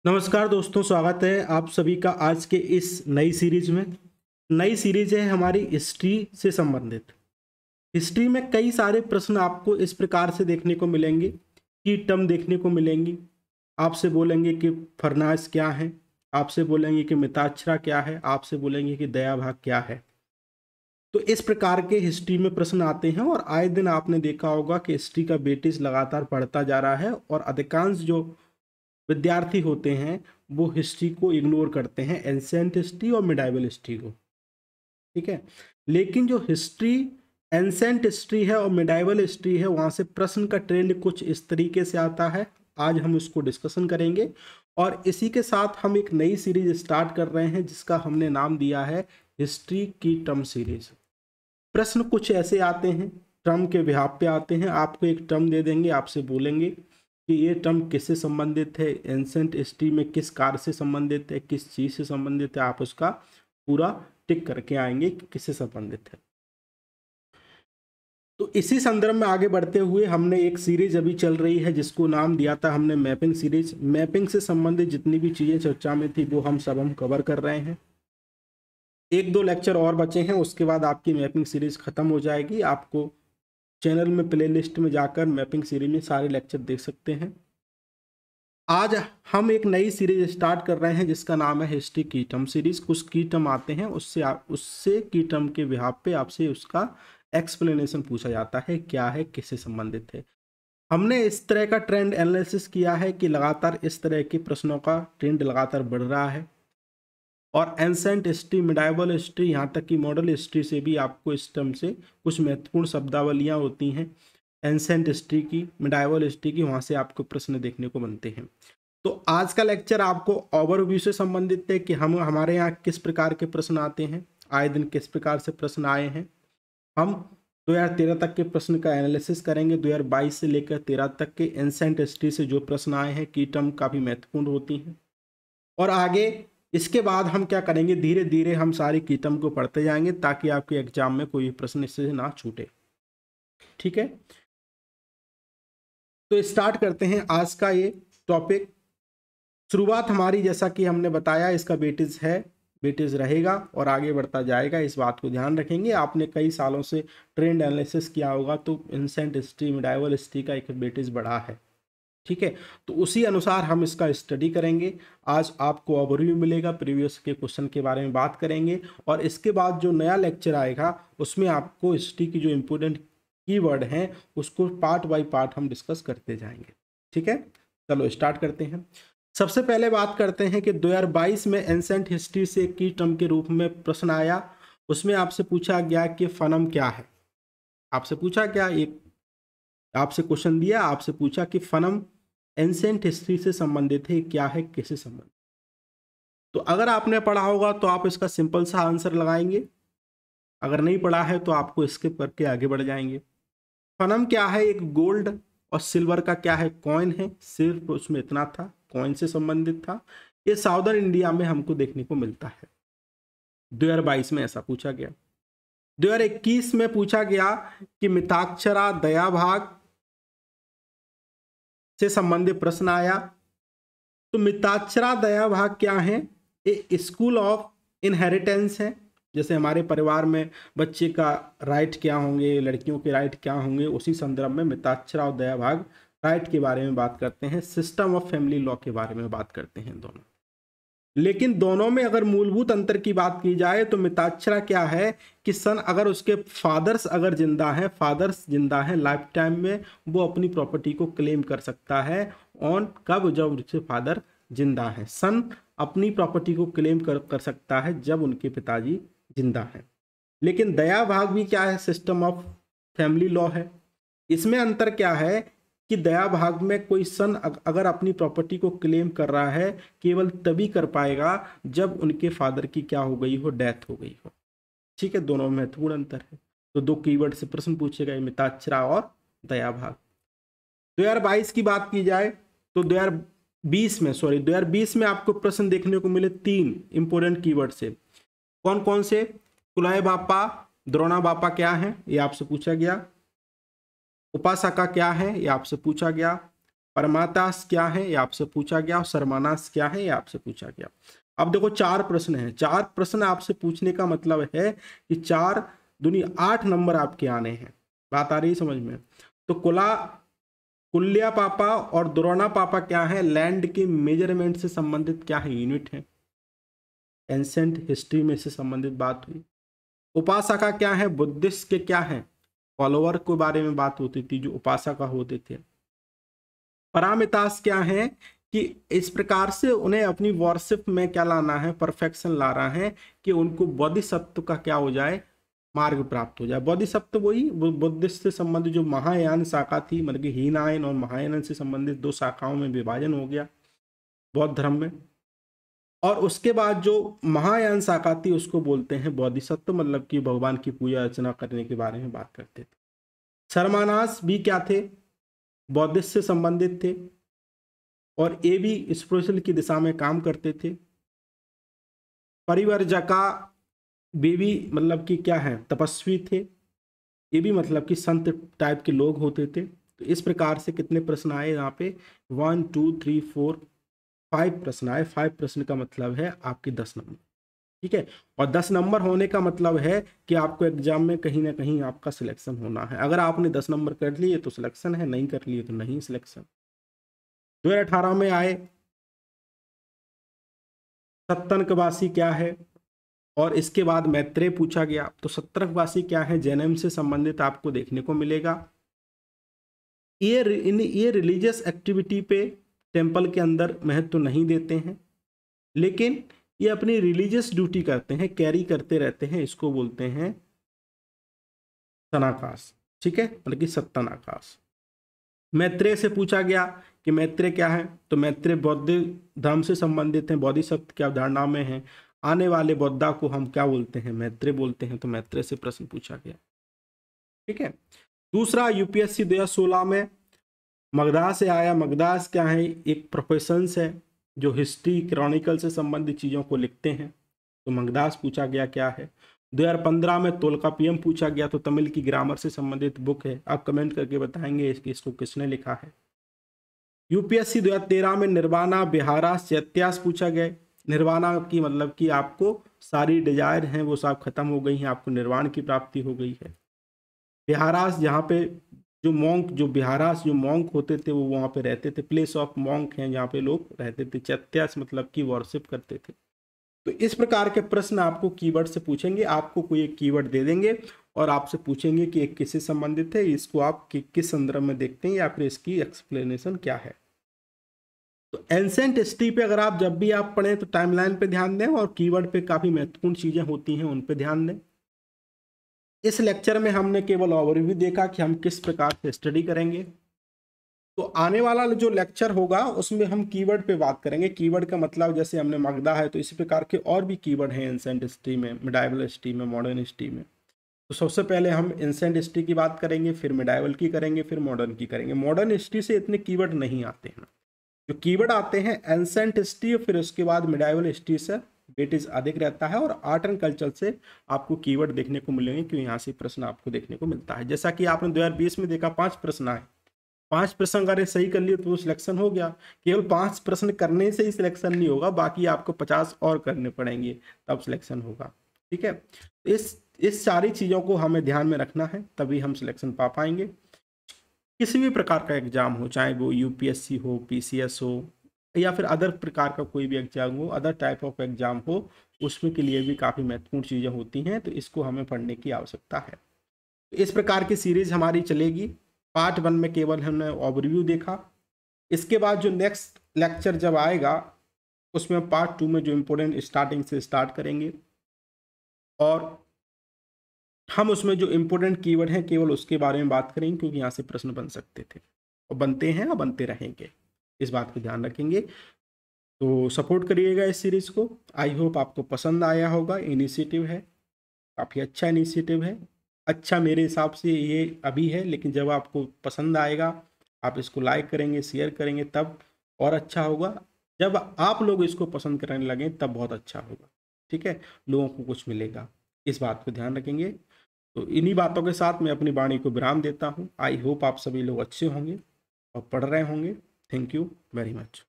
नमस्कार दोस्तों, स्वागत है आप सभी का आज के इस नई सीरीज में। नई सीरीज है हमारी हिस्ट्री से संबंधित। हिस्ट्री में कई सारे प्रश्न आपको इस प्रकार से देखने को मिलेंगे कि टर्म देखने को मिलेंगी। आपसे बोलेंगे कि फरनास क्या है, आपसे बोलेंगे कि मिताक्षरा क्या है, आपसे बोलेंगे कि दया भाग क्या है। तो इस प्रकार के हिस्ट्री में प्रश्न आते हैं और आए दिन आपने देखा होगा कि हिस्ट्री का वेटेज लगातार बढ़ता जा रहा है और अधिकांश जो विद्यार्थी होते हैं वो हिस्ट्री को इग्नोर करते हैं, एंशिएंट हिस्ट्री और मिडाइवल हिस्ट्री को। ठीक है, लेकिन जो हिस्ट्री एंशिएंट हिस्ट्री है और मिडाइवल हिस्ट्री है वहाँ से प्रश्न का ट्रेंड कुछ इस तरीके से आता है। आज हम उसको डिस्कशन करेंगे और इसी के साथ हम एक नई सीरीज स्टार्ट कर रहे हैं जिसका हमने नाम दिया है हिस्ट्री की टर्म सीरीज। प्रश्न कुछ ऐसे आते हैं, टर्म के बिहाफ पे आते हैं। आपको एक टर्म दे देंगे, आपसे बोलेंगे कि ये टर्म किससे संबंधित है, एंशिएंट हिस्ट्री में किस कार्य से संबंधित है, किस चीज़ से संबंधित है। आप उसका पूरा टिक करके आएंगे कि किससे संबंधित है। तो इसी संदर्भ में आगे बढ़ते हुए हमने एक सीरीज अभी चल रही है जिसको नाम दिया था हमने मैपिंग सीरीज। मैपिंग से संबंधित जितनी भी चीज़ें चर्चा में थी वो हम कवर कर रहे हैं। एक दो लेक्चर और बचे हैं, उसके बाद आपकी मैपिंग सीरीज खत्म हो जाएगी। आपको चैनल में प्लेलिस्ट में जाकर मैपिंग सीरीज में सारे लेक्चर देख सकते हैं। आज हम एक नई सीरीज स्टार्ट कर रहे हैं जिसका नाम है हिस्ट्री की टर्म सीरीज। कुछ की टर्म आते हैं, उससे की टर्म के बिहाफ पे आपसे उसका एक्सप्लेनेशन पूछा जाता है, क्या है, किससे संबंधित है। हमने इस तरह का ट्रेंड एनालिसिस किया है कि लगातार इस तरह के प्रश्नों का ट्रेंड लगातार बढ़ रहा है और एंशिएंट हिस्ट्री, मिडाइवल हिस्ट्री, यहाँ तक कि मॉडर्न हिस्ट्री से भी आपको इस टर्म से कुछ महत्वपूर्ण शब्दावलियाँ होती हैं एंशिएंट हिस्ट्री की, मिडाइवल हिस्ट्री की, वहाँ से आपको प्रश्न देखने को बनते हैं। तो आज का लेक्चर आपको ओवरव्यू से संबंधित है कि हमारे यहाँ किस प्रकार के प्रश्न आते हैं, आए दिन किस प्रकार से प्रश्न आए हैं। हम 2013 तक के प्रश्न का एनालिसिस करेंगे। 2022 से लेकर 13 तक के एंशिएंट हिस्ट्री से जो प्रश्न आए हैं, की टर्म काफ़ी महत्वपूर्ण होती हैं। और आगे इसके बाद हम क्या करेंगे, धीरे धीरे हम सारी की टर्म को पढ़ते जाएंगे ताकि आपके एग्जाम में कोई प्रश्न इससे ना छूटे। ठीक है, तो स्टार्ट करते हैं आज का ये टॉपिक। शुरुआत हमारी, जैसा कि हमने बताया, इसका वेटेज है, वेटेज रहेगा और आगे बढ़ता जाएगा। इस बात को ध्यान रखेंगे। आपने कई सालों से ट्रेंड एनालिसिस किया होगा तो एंशिएंट हिस्ट्री, मिडाइवल हिस्ट्री का एक वेटेज बढ़ा है। ठीक है, तो उसी अनुसार हम इसका स्टडी करेंगे। आज आपको ओवरव्यू मिलेगा, प्रीवियस के क्वेश्चन के बारे में बात करेंगे और इसके बाद जो नया लेक्चर आएगा उसमें आपको हिस्ट्री की जो इम्पोर्टेंट कीवर्ड हैं उसको पार्ट बाय पार्ट हम डिस्कस करते जाएंगे। ठीक है, चलो स्टार्ट करते हैं। सबसे पहले बात करते हैं कि 2022 में एंशिएंट हिस्ट्री से की टर्म के रूप में प्रश्न आया। उसमें आपसे पूछा गया कि फनम क्या है। आपसे पूछा क्या, एक आपसे क्वेश्चन दिया, आपसे पूछा कि फनम एंशिएंट हिस्ट्री से संबंधित है, क्या है, किससे संबंधित। तो अगर आपने पढ़ा होगा तो आप इसका सिंपल सा आंसर लगाएंगे, अगर नहीं पढ़ा है तो आपको स्किप करके आगे बढ़ जाएंगे। फनम क्या है, एक गोल्ड और सिल्वर का क्या है, कॉइन है, सिर्फ उसमें इतना था, कॉइन से संबंधित था। ये साउदर्न इंडिया में हमको देखने को मिलता है। 2022 में ऐसा पूछा गया। 2021 में पूछा गया कि मिताक्षरा दया भाग से संबंधित प्रश्न आया। तो मिताक्षरा दया भाग क्या है, ये स्कूल ऑफ इनहेरिटेंस है। जैसे हमारे परिवार में बच्चे का राइट क्या होंगे, लड़कियों के राइट क्या होंगे, उसी संदर्भ में मिताक्षरा और दया भाग राइट के बारे में बात करते हैं। सिस्टम ऑफ फैमिली लॉ के बारे में बात करते हैं दोनों। लेकिन दोनों में अगर मूलभूत अंतर की बात की जाए तो मिताक्षरा क्या है कि सन अगर उसके फादर्स अगर जिंदा हैं, फादर्स जिंदा हैं लाइफ टाइम में, वो अपनी प्रॉपर्टी को क्लेम कर सकता है। ऑन कब, जब उसके फादर जिंदा हैं। सन अपनी प्रॉपर्टी को क्लेम कर सकता है जब उनके पिताजी जिंदा हैं। लेकिन दया भाग भी क्या है, सिस्टम ऑफ फैमिली लॉ है। इसमें अंतर क्या है कि दया भाग में कोई सन अगर अपनी प्रॉपर्टी को क्लेम कर रहा है केवल तभी कर पाएगा जब उनके फादर की क्या हो गई हो, डेथ हो गई हो। ठीक है, दोनों में महत्वपूर्ण अंतर है। तो दो कीवर्ड से प्रश्न पूछे गए, मिताक्षरा और दया भाग। 2022 की बात की जाए तो 2020 में आपको प्रश्न देखने को मिले तीन इंपोर्टेंट कीवर्ड से। कौन कौन से, कुलाय बापा, द्रोणा बापा क्या है, ये आपसे पूछा गया। उपासका क्या है, ये आपसे पूछा गया। परमातास क्या है ये आपसे पूछा गया, और सरमानास क्या है ये आपसे पूछा गया। अब देखो 4 प्रश्न हैं, 4 प्रश्न आपसे पूछने का मतलब है कि 4 दूनी 8 नंबर आपके आने हैं। बात आ रही है समझ में? तो कुल्या पापा और द्रोणा पापा क्या है? लैंड के मेजरमेंट से संबंधित क्या है? यूनिट है। एंसेंट हिस्ट्री में से संबंधित बात हुई। उपासका क्या है? बुद्धिस्ट के क्या है? फॉलोअर के बारे में बात होती थी, जो उपासका होते थे। परामितास क्या है? कि इस प्रकार से उन्हें अपनी वर्शिप में क्या लाना है? परफेक्शन ला रहा है कि उनको बोधिसत्व का क्या हो जाए? मार्ग प्राप्त हो जाए। बोधिसत्व वही बुद्धिस्ट से संबंधित जो महायान शाखा थी, मतलब कि हीनयान और महायान से संबंधित 2 शाखाओं में विभाजन हो गया बौद्ध धर्म में। और उसके बाद जो महायान शाखा थी उसको बोलते हैं बोधिसत्व, मतलब कि भगवान की पूजा अर्चना करने के बारे में बात करते थे। शर्मानास भी क्या थे? बौद्धिस्ट से संबंधित थे, और ये भी स्पिरिचुअल की दिशा में काम करते थे। परिवर्जका भी मतलब कि क्या है? तपस्वी थे। ये भी मतलब कि संत टाइप के लोग होते थे। तो इस प्रकार से कितने प्रश्न आए यहाँ पे? 1 2 3 4 5 प्रश्न आए। 5 प्रश्न का मतलब है आपके 10 नंबर। ठीक है, और 10 नंबर होने का मतलब है कि आपको एग्जाम में कहीं ना कहीं आपका सिलेक्शन होना है। अगर आपने 10 नंबर कर लिए तो सिलेक्शन है, नहीं कर लिए तो नहीं सिलेक्शन। 2018 में आए सत्तनकवासी क्या है, और इसके बाद मैत्रेय पूछा गया। तो सत्तनकवासी क्या है? जैनिज्म से संबंधित आपको देखने को मिलेगा। ये रिलीजियस एक्टिविटी पे टेम्पल के अंदर महत्व नहीं देते हैं, लेकिन ये अपनी रिलीजियस ड्यूटी करते हैं, कैरी करते रहते हैं। इसको बोलते हैं सनाकाश। ठीक है, मतलब कि सत्तनाकाश। मैत्रेय से पूछा गया कि मैत्रेय क्या है? तो मैत्रेय बौद्ध धर्म से संबंधित हैं, बोधिसत्व की अवधारणा में है। आने वाले बौद्धा को हम क्या बोलते हैं? मैत्रेय बोलते हैं। तो मैत्रेय से प्रश्न पूछा गया। ठीक है, दूसरा यूपीएससी 2016 में मगधास से आया। मगधास क्या है? एक प्रोफेशंस है जो हिस्ट्री क्रॉनिकल से संबंधित चीज़ों को लिखते हैं। तो मगधास पूछा गया क्या है। 2015 में तोल्कापियम पूछा गया, तो तमिल की ग्रामर से संबंधित बुक है। आप कमेंट करके बताएंगे इसको किसने लिखा है। यूपीएससी 2013 में निर्वाणा बिहारास चैत्यास पूछा गया। निर्वाणा की मतलब कि आपको सारी डिजायर हैं वो सब खत्म हो गई हैं, आपको निर्वाण की प्राप्ति हो गई है। बिहारास जहाँ पे जो बिहारास जो मॉन्क होते थे वो वहाँ पे रहते थे। प्लेस ऑफ मॉन्क हैं जहाँ पे लोग रहते थे। चैत्यास मतलब कि वर्शिप करते थे। तो इस प्रकार के प्रश्न आपको कीवर्ड से पूछेंगे। आपको कोई एक कीवर्ड दे देंगे और आपसे पूछेंगे कि एक किससे संबंधित है, इसको आप किस संदर्भ में देखते हैं, या फिर इसकी एक्सप्लेनेशन क्या है। तो एंसेंट हिस्ट्री पे अगर आप जब भी आप पढ़ें तो टाइमलाइन पे ध्यान दें, और कीवर्ड पे काफ़ी महत्वपूर्ण चीज़ें होती हैं उन पे ध्यान दें। इस लेक्चर में हमने केवल ओवरव्यू देखा कि हम किस प्रकार से स्टडी करेंगे। तो आने वाला जो लेक्चर होगा उसमें हम कीवर्ड पे बात करेंगे। कीवर्ड का मतलब जैसे हमने मगधा है, तो इसी प्रकार के और भी कीवर्ड हैं एंसेंट हिस्ट्री में, मिडाइवल हिस्ट्री में, मॉडर्न हिस्ट्री में। तो सबसे पहले हम एंसेंट हिस्ट्री की बात करेंगे, फिर मिडाइवल की करेंगे, फिर मॉडर्न की करेंगे। मॉडर्न हिस्ट्री से इतने कीवर्ड नहीं आते हैं। जो कीवर्ड आते हैं एंसेंट हिस्ट्री, फिर उसके बाद मिडाइवल हिस्ट्री से वेटेज अधिक रहता है, और आर्ट एंड कल्चर से आपको कीवर्ड देखने को मिलेंगे, क्योंकि यहाँ से प्रश्न आपको देखने को मिलता है। जैसा कि आपने 2020 में देखा 5 प्रश्न आए। 5 प्रश्न अगर सही कर लिए तो सिलेक्शन हो गया। केवल 5 प्रश्न करने से ही सिलेक्शन नहीं होगा, बाकी आपको 50 और करने पड़ेंगे तब सिलेक्शन होगा। ठीक है, इस सारी चीज़ों को हमें ध्यान में रखना है, तभी हम सिलेक्शन पा पाएंगे। किसी भी प्रकार का एग्जाम हो, चाहे वो यूपीएससी हो, पीसीएस हो, या फिर अदर प्रकार का कोई भी एग्जाम हो, अदर टाइप ऑफ एग्जाम हो, उसमें के लिए भी काफ़ी महत्वपूर्ण चीज़ें होती हैं। तो इसको हमें पढ़ने की आवश्यकता है। तो इस प्रकार की सीरीज हमारी चलेगी। पार्ट 1 में केवल हमने ओवरव्यू देखा। इसके बाद जो नेक्स्ट लेक्चर जब आएगा उसमें पार्ट 2 में जो इम्पोर्टेंट स्टार्टिंग से स्टार्ट करेंगे, और हम उसमें जो इम्पोर्टेंट कीवर्ड हैं केवल उसके बारे में बात करेंगे, क्योंकि यहाँ से प्रश्न बन सकते थे और बनते हैं और बनते रहेंगे। इस बात को ध्यान रखेंगे। तो सपोर्ट करिएगा इस सीरीज को। आई होप आपको पसंद आया होगा। इनिशिएटिव है, काफ़ी अच्छा इनिशिएटिव है। अच्छा मेरे हिसाब से ये अभी है, लेकिन जब आपको पसंद आएगा आप इसको लाइक करेंगे, शेयर करेंगे, तब और अच्छा होगा। जब आप लोग इसको पसंद करने लगें तब बहुत अच्छा होगा। ठीक है, लोगों को कुछ मिलेगा। इस बात को ध्यान रखेंगे। तो इन्हीं बातों के साथ मैं अपनी वाणी को विराम देता हूँ। आई होप आप सभी लोग अच्छे होंगे और पढ़ रहे होंगे। Thank you very much.